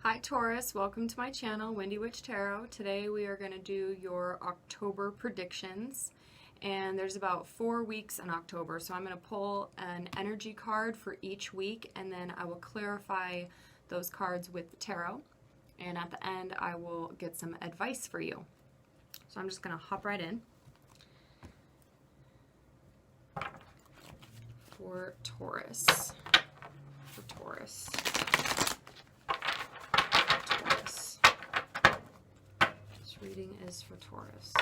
Hi Taurus, welcome to my channel, Wendy Witch Tarot. Today we are going to do your October predictions, and there's about 4 weeks in October, so I'm going to pull an energy card for each week, and then I will clarify those cards with the tarot, and at the end I will get some advice for you. So I'm just going to hop right in. For Taurus. Reading is for Taurus.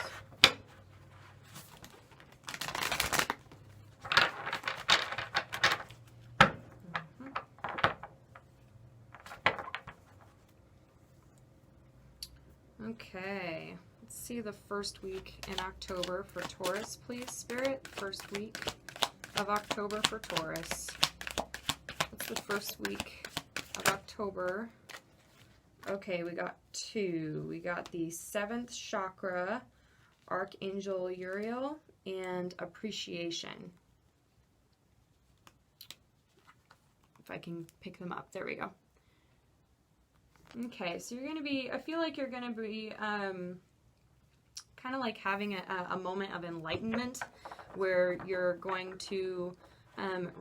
Okay, let's see the first week in October for Taurus, please, Spirit. First week of October for Taurus. What's the first week of October? Okay, we got 2. We got the 7th chakra, Archangel Uriel, and appreciation. If I can pick them up. There we go. Okay, so you're going to be, I feel like you're going to be kind of like having a moment of enlightenment where you're going to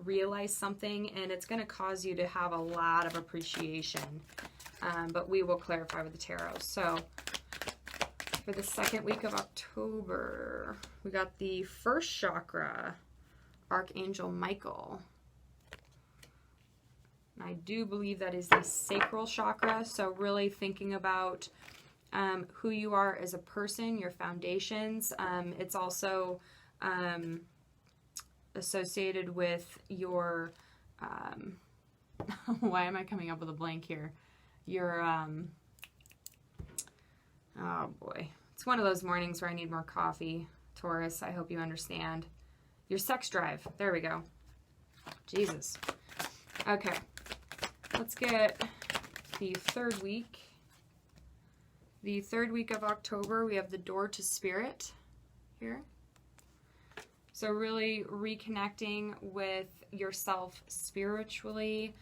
realize something, and it's going to cause you to have a lot of appreciation. But we will clarify with the tarot. So for the second week of October, we got the 1st chakra, Archangel Michael. And I do believe that is the sacral chakra. So really thinking about who you are as a person, your foundations. It's also associated with your, why am I coming up with a blank here? Your, oh boy, it's one of those mornings where I need more coffee, Taurus, I hope you understand. Your sex drive, there we go. Jesus. Okay, let's get the 3rd week. The 3rd week of October, we have the door to spirit here. So really reconnecting with yourself spiritually,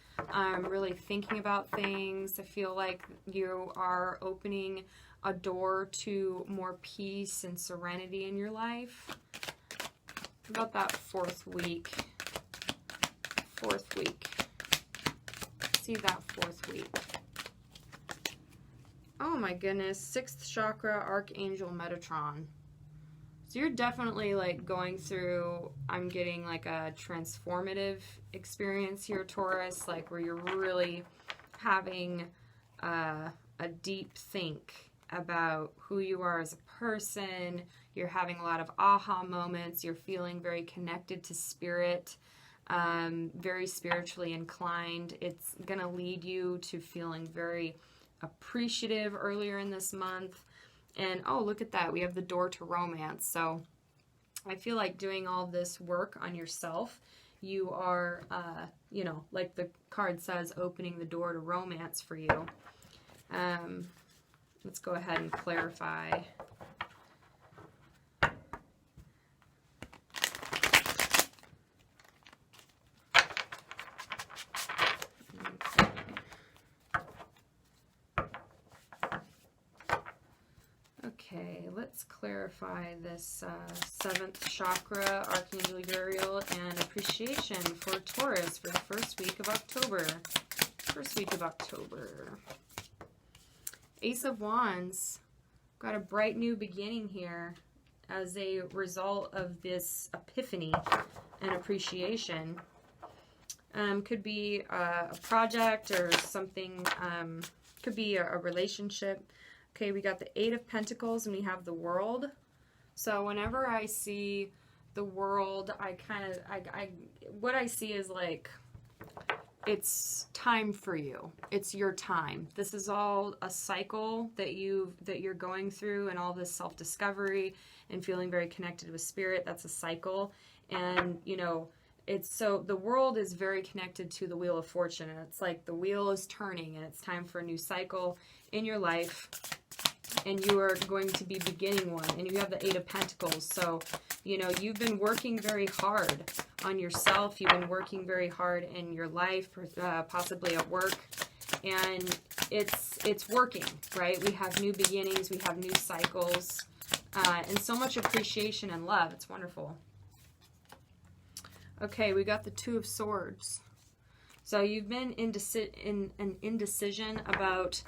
really thinking about things. I feel like you are opening a door to more peace and serenity in your life. About that 4th week. 4th week. See that 4th week. Oh my goodness, 6th chakra, Archangel Metatron. So you're definitely like going through, I'm getting like a transformative experience here, Taurus, like where you're really having a deep think about who you are as a person. You're having a lot of aha moments. You're feeling very connected to spirit, very spiritually inclined. It's going to lead you to feeling very appreciative earlier in this month. And, oh, look at that. We have the door to romance. So I feel like doing all this work on yourself, you are, you know, like the card says, opening the door to romance for you. Let's go ahead and clarify. Okay, let's clarify this 7th chakra, Archangel Uriel, and appreciation for Taurus for the 1st week of October. 1st week of October. Ace of Wands. Got a bright new beginning here as a result of this epiphany and appreciation. Could be a project or something, could be a relationship. Okay, we got the 8 of Pentacles and we have the World. So whenever I see the World, what I see is like, it's time for you. It's your time. This is all a cycle that you're going through, and all this self-discovery and feeling very connected with spirit. That's a cycle. And, you know, it's so the World is very connected to the Wheel of Fortune. And it's like the wheel is turning and it's time for a new cycle in your life. And you are going to be beginning one. And you have the 8 of Pentacles. So, you know, you've been working very hard on yourself. You've been working very hard in your life, possibly at work. And it's working, right? We have new beginnings, we have new cycles, and so much appreciation and love. It's wonderful. Okay, we got the Two of Swords. So you've been in an indecision about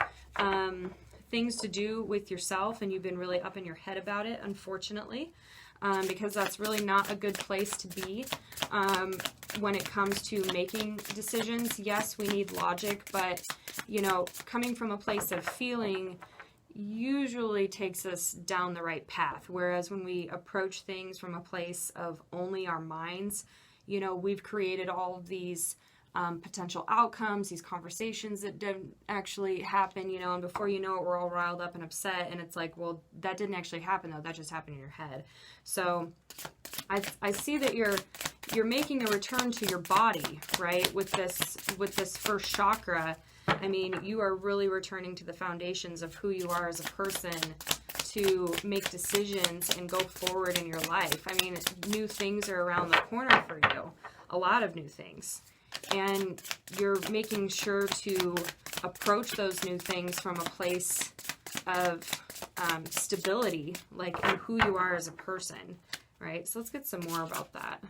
things to do with yourself, and you've been really up in your head about it, unfortunately, because that's really not a good place to be when it comes to making decisions. Yes, we need logic, but, you know, coming from a place of feeling usually takes us down the right path, whereas when we approach things from a place of only our minds, you know, we've created all of these potential outcomes, these conversations that didn't actually happen, you know, and before you know it, we're all riled up and upset, and it's like, well, that didn't actually happen, though. That just happened in your head. So I see that you're making a return to your body, right, with this first chakra. I mean, you are really returning to the foundations of who you are as a person to make decisions and go forward in your life. I mean, new things are around the corner for you, a lot of new things. And you're making sure to approach those new things from a place of stability, like in who you are as a person, right? So let's get some more about that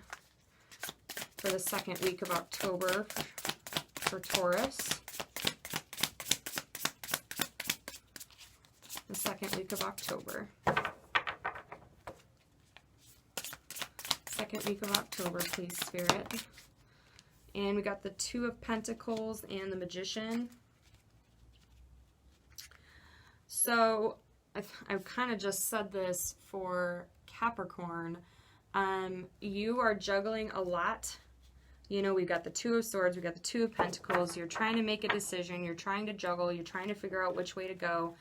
for the second week of October for Taurus. The second week of October. Second week of October, please, Spirit. And we got the Two of Pentacles and the Magician. So I've kind of just said this for Capricorn. You are juggling a lot. You know, we've got the Two of Swords, we've got the Two of Pentacles. You're trying to make a decision. You're trying to juggle. You're trying to figure out which way to go.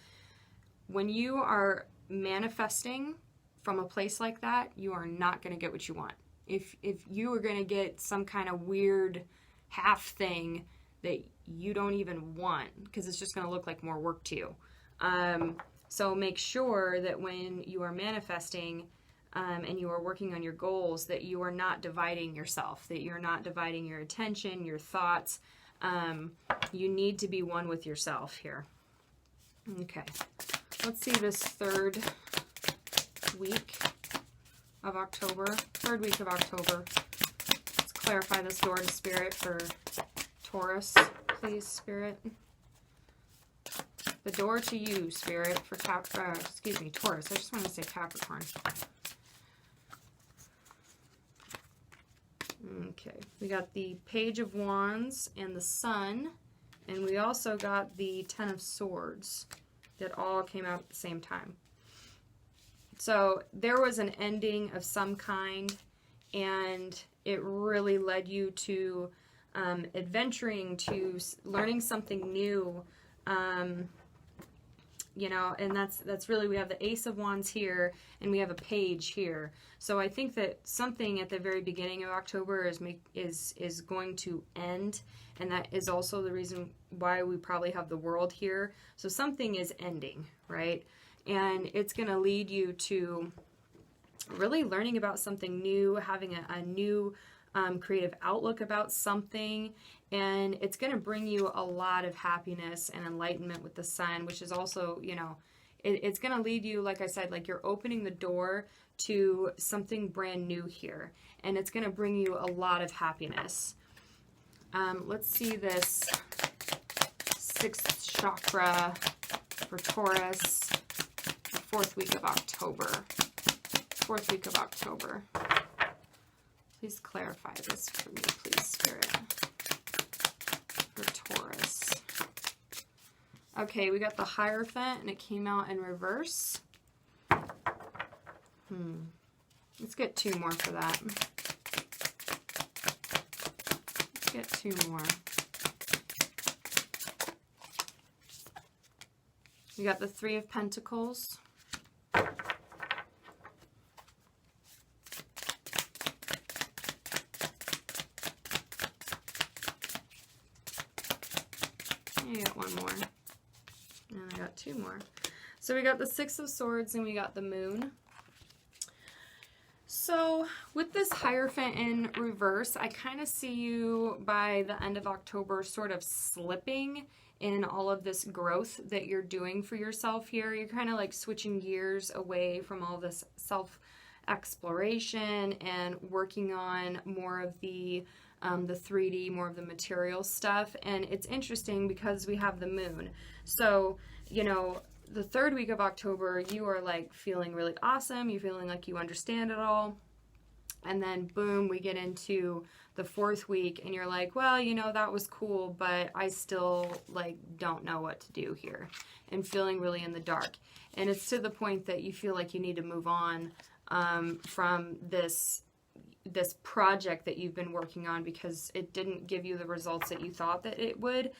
When you are manifesting from a place like that, you are not going to get what you want. If you are going to get some kind of weird half thing that you don't even want, because it's just going to look like more work to you. So make sure that when you are manifesting and you are working on your goals, that you are not dividing yourself, that you're not dividing your attention, your thoughts. You need to be one with yourself here. Okay. Let's see this third week of October. Third week of October. Let's clarify this door to Spirit for Taurus, please, Spirit. The door to you, Spirit, for Taurus. I just want to say Capricorn. Okay. We got the Page of Wands and the Sun. And we also got the Ten of Swords. That all came out at the same time. So there was an ending of some kind, and it really led you to adventuring, to learning something new. You know, and that's really, we have the Ace of Wands here, and we have a Page here. So I think that something at the very beginning of October is going to end, and that is also the reason why we probably have the World here. So something is ending, right? And it's going to lead you to really learning about something new, having a new creative outlook about something, and it's going to bring you a lot of happiness and enlightenment with the Sun, which is also, you know, it's going to lead you, like I said, like you're opening the door to something brand new here, and it's going to bring you a lot of happiness. Let's see this sixth chakra for Taurus, the fourth week of October. Fourth week of October. Please clarify this for me, please, Spirit, for Taurus. Okay, we got the Hierophant, and it came out in reverse. Let's get two more for that. Let's get two more. We got the Three of Pentacles. I got one more. And I got two more. So we got the Six of Swords and we got the Moon. So with this Hierophant in reverse, I kind of see you by the end of October sort of slipping in all of this growth that you're doing for yourself here. You're kind of like switching gears away from all this self-exploration and working on more of the 3D, more of the material stuff. And it's interesting because we have the moon. So, you know, the third week of October, you are like feeling really awesome. You're feeling like you understand it all. And then boom, we get into the fourth week and you're like, well, you know, that was cool, but I still like don't know what to do here, and feeling really in the dark. And it's to the point that you feel like you need to move on from this project that you've been working on because it didn't give you the results that you thought that it would.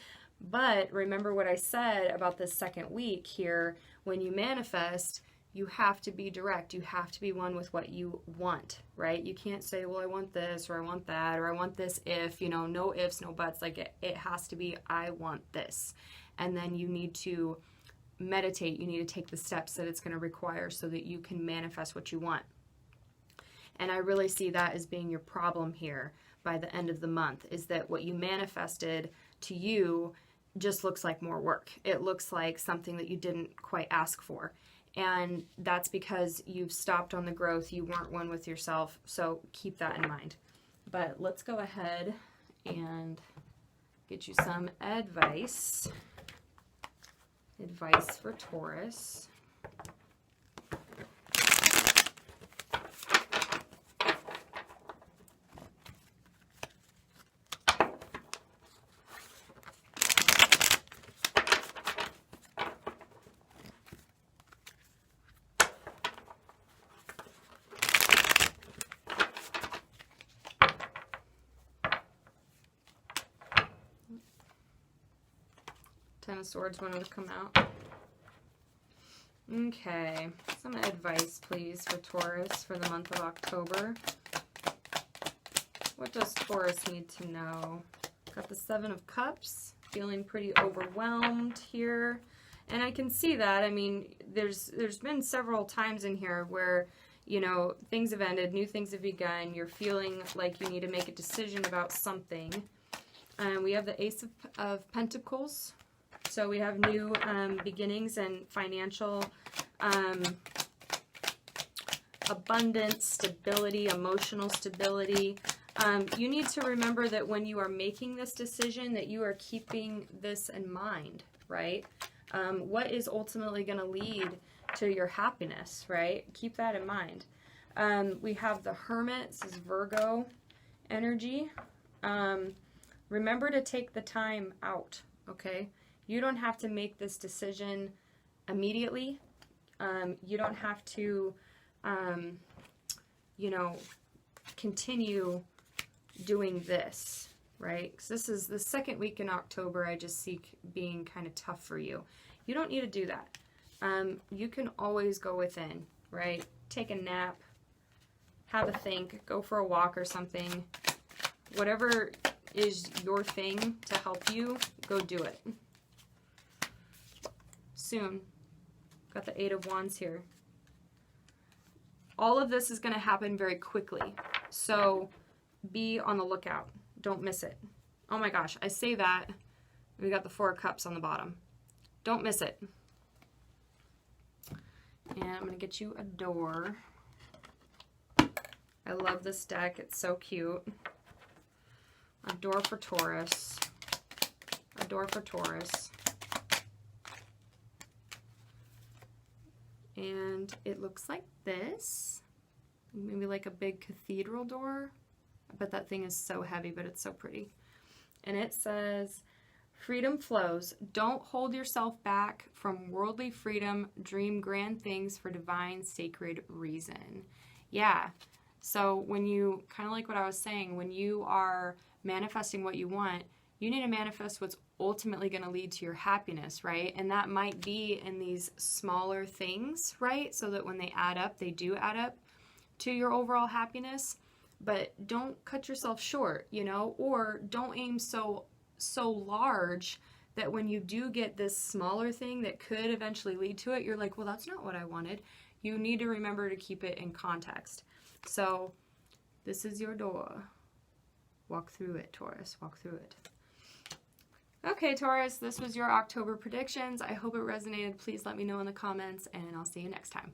But remember what I said about this second week here. When you manifest, you have to be direct. You have to be one with what you want, right? You can't say, well, I want this, or I want that, or I want this if, you know, no ifs, no buts. Like it has to be, I want this. And then you need to meditate. You need to take the steps that it's going to require so that you can manifest what you want. And I really see that as being your problem here by the end of the month, is that what you manifested to you just looks like more work. It looks like something that you didn't quite ask for. And that's because you've stopped on the growth. You weren't one with yourself. So keep that in mind. But let's go ahead and get you some advice. Advice for Taurus. Ten of Swords wanted to come out. Okay, some advice, please, for Taurus for the month of October. What does Taurus need to know? Got the Seven of Cups, feeling pretty overwhelmed here. And I can see that. I mean, there's been several times in here where, you know, things have ended, new things have begun. You're feeling like you need to make a decision about something. We have the Ace of Pentacles. So we have new beginnings and financial abundance, stability, emotional stability. You need to remember that when you are making this decision that you are keeping this in mind, right? What is ultimately going to lead to your happiness, right? Keep that in mind. We have the Hermit. This is Virgo energy. Remember to take the time out, okay? You don't have to make this decision immediately. You don't have to, you know, continue doing this, right? Because this is the second week in October. I just see being kind of tough for you. You don't need to do that. You can always go within, right? Take a nap, have a think, go for a walk or something. Whatever is your thing to help you, go do it. Soon. Got the Eight of Wands here. All of this is going to happen very quickly. So be on the lookout. Don't miss it. Oh my gosh, I say that. We got the Four of Cups on the bottom. Don't miss it. And I'm going to get you a door. I love this deck. It's so cute. A door for Taurus. A door for Taurus. And it looks like this. Maybe like a big cathedral door. I bet that thing is so heavy, but it's so pretty. And it says, freedom flows. Don't hold yourself back from worldly freedom. Dream grand things for divine sacred reason. Yeah. So when you, kind of like what I was saying, when you are manifesting what you want, you need to manifest what's ultimately going to lead to your happiness, right? And that might be in these smaller things, right? So that when they add up, they do add up to your overall happiness. But don't cut yourself short, you know, or don't aim so large that when you do get this smaller thing that could eventually lead to it, you're like, well, that's not what I wanted. You need to remember to keep it in context. So this is your door. Walk through it, Taurus. Walk through it. Okay, Taurus, this was your October predictions. I hope it resonated. Please let me know in the comments, and I'll see you next time.